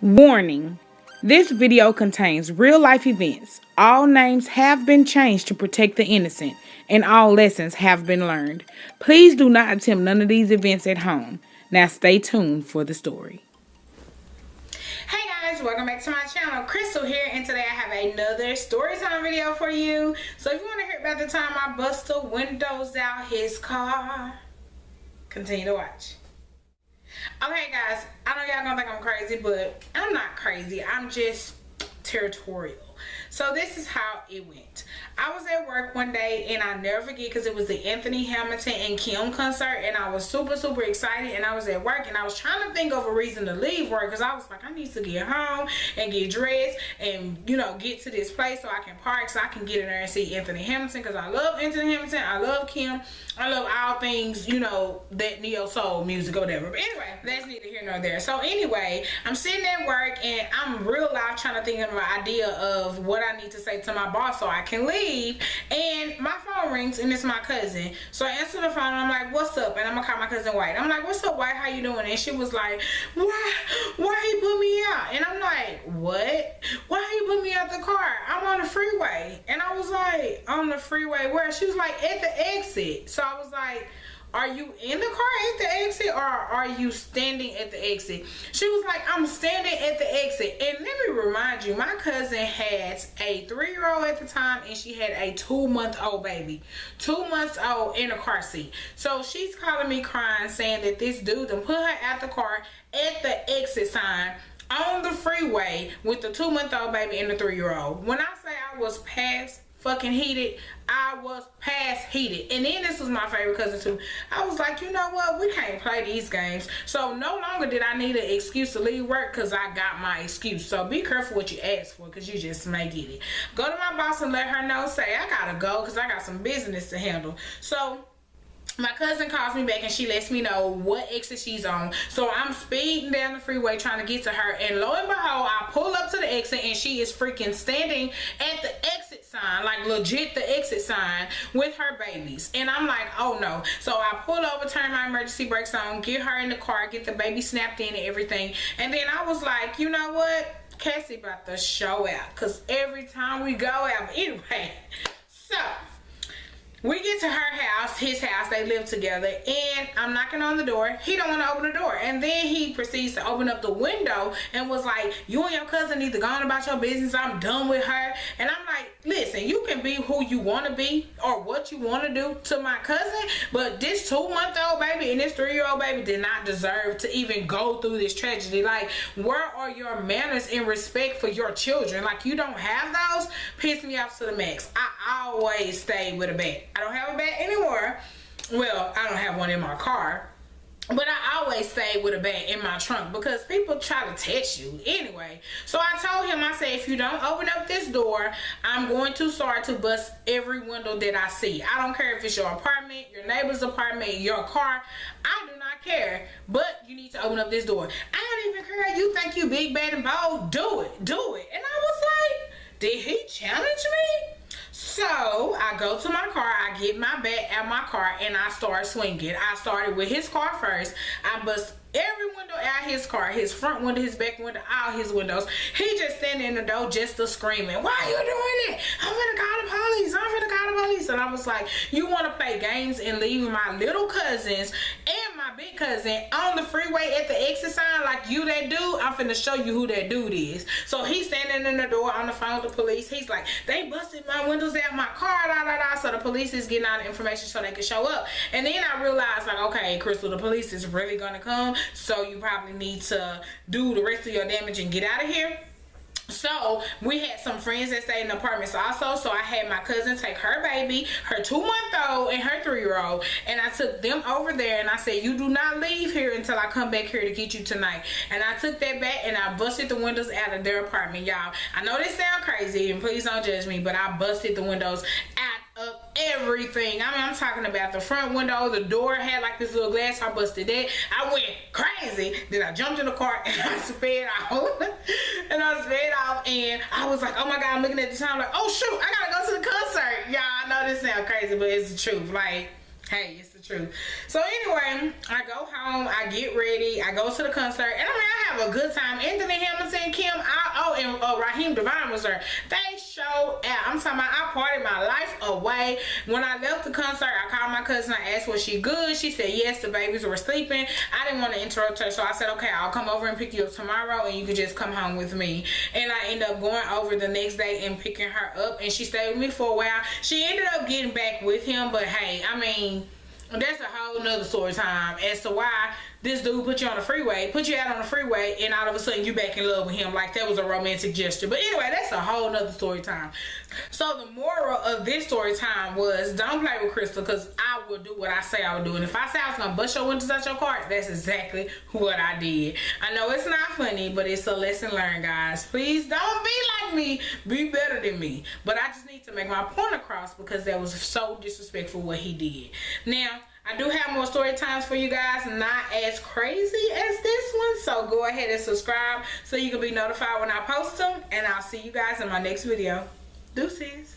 Warning: this video contains real-life events. All names have been changed to protect the innocent, and all lessons have been learned. Please do not attempt none of these events at home. Now stay tuned for the story. Hey guys, welcome back to my channel. Crystal here, and today I have another story time video for you. So if you want to hear about the time I bust the windows out his car, continue to watch. Okay guys, I know y'all gonna think I'm crazy, but I'm not crazy. I'm just territorial. So this is how it went. I was at work one day, and I never forget because it was the Anthony Hamilton and Kim concert, and I was super excited, and I was at work, and I was trying to think of a reason to leave work because I was like, I need to get home and get dressed and, you know, get to this place so I can park, so I can get in there and see Anthony Hamilton, because I love Anthony Hamilton, I love Kim, I love all things, you know, that neo soul music or whatever. But anyway, that's neither here nor there. So anyway, I'm sitting at work, and I'm real live trying to think of an idea of what I need to say to my boss so I can leave. And my phone rings, and it's my cousin. So I answer the phone, and I'm like, what's up? And I'm gonna call my cousin White. I'm like, what's up, White? How you doing? And she was like, why he put me out? And I'm like, what? Why he put me out the car? I'm on the freeway. And I was like, on the freeway where? She was like, at the exit. So I was like, are you in the car at the exit, or are you standing at the exit? She was like, I'm standing at the exit. And let me remind you, my cousin had a 3-year-old at the time, and she had a 2-month-old baby. 2 months old in a car seat. So she's calling me crying, saying that this dude done put her out the car at the exit sign on the freeway with the 2-month-old baby and the 3-year-old. When I say I was past fucking heated, I was past heated. And then this was my favorite cousin too. I was like, you know what, we can't play these games. So no longer did I need an excuse to leave work, because I got my excuse. So be careful what you ask for, because you just may get it. Go to my boss and let her know, say I gotta go because I got some business to handle. So my cousin calls me back, and she lets me know what exit she's on. So I'm speeding down the freeway trying to get to her, and lo and behold, I pull up to the exit, and she is freaking standing at the exit sign, like legit the exit sign, with her babies. And I'm like, oh no. So I pull over, turn my emergency brakes on, get her in the car, get the baby snapped in and everything. And then I was like, you know what, Cassie about to show out, because every time we go out. But anyway, so we get to her house, his house, they live together, and I'm knocking on the door. He don't want to open the door. And then he proceeds to open up the window and was like, you and your cousin need to go on about your business. I'm done with her. And I'm like, listen, you can be who you want to be or what you want to do to my cousin, but this 2-month-old baby and this 3-year-old baby did not deserve to even go through this tragedy. Like, where are your manners and respect for your children? Like, you don't have those? Piss me off to the max. I always stay with a bat. I don't have a bat anymore. Well, I don't have one in my car, but I always stay with a bat in my trunk because people try to test you anyway. So I told him, I said, if you don't open up this door, I'm going to start to bust every window that I see. I don't care if it's your apartment, your neighbor's apartment, your car. I do not care, but you need to open up this door. I don't even care. You think you big, bad, and bold? Do it. Do it. And I was like, did he challenge me? So I go to my car, I get my bat out my car, and I start swinging. I started with his car first. I bust every window out his car, his front window, his back window, all his windows. He just standing in the door just to screaming, why are you doing it? I'm finna call the police. I'm finna call the police. And I was like, you want to play games and leave my little cousins and my big cousin on the freeway at the exit sign like you that dude? I'm finna show you who that dude is. So he's standing in the door on the phone with the police. He's like, they busted my windows out my car, da da da. So the police is getting all the information so they can show up. And then I realized, like, okay, Crystal, the police is really gonna come. So you probably need to do the rest of your damage and get out of here. So we had some friends that stayed in the apartments also. So I had my cousin take her baby, her 2-month-old and her 3-year-old, and I took them over there, and I said, you do not leave here until I come back here to get you tonight. And I took that back, and I busted the windows out of their apartment, y'all. I know this sound crazy, and please don't judge me, but I busted the windows out of everything. I mean, I'm talking about the front window, the door had like this little glass. I busted that. I went crazy. Then I jumped in the car and I sped off. And I was like, oh my God, I'm looking at the time like, oh shoot, I gotta go to the concert. Y'all, I know this sounds crazy, but it's the truth. Like, hey, it's the the truth. So anyway, I go home, I get ready, I go to the concert, and I have a good time. Anthony Hamilton, Kim, and Raheem Devine was there. They showed out. I'm talking about, I partied my life away. When I left the concert, I called my cousin, I asked was she good. She said yes, the babies were sleeping. I didn't want to interrupt her, so I said, okay, I'll come over and pick you up tomorrow, and you can just come home with me. And I ended up going over the next day and picking her up, and she stayed with me for a while. She ended up getting back with him, but hey, I mean, that's a whole nother story time as to why this dude put you on the freeway, put you out on the freeway, and all of a sudden you back in love with him. Like that was a romantic gesture. But anyway, that's a whole nother story time. So the moral of this story time was, don't play with Crystal, because I will do what I say I would do. And if I say I was gonna bust your windows out your car, that's exactly what I did. I know it's not funny, but it's a lesson learned, guys. Please don't be like me, be better than me. But I just need to make my point across, because that was so disrespectful what he did. Now, I do have more story times for you guys, not as crazy as this one, so go ahead and subscribe so you can be notified when I post them, and I'll see you guys in my next video. Deuces.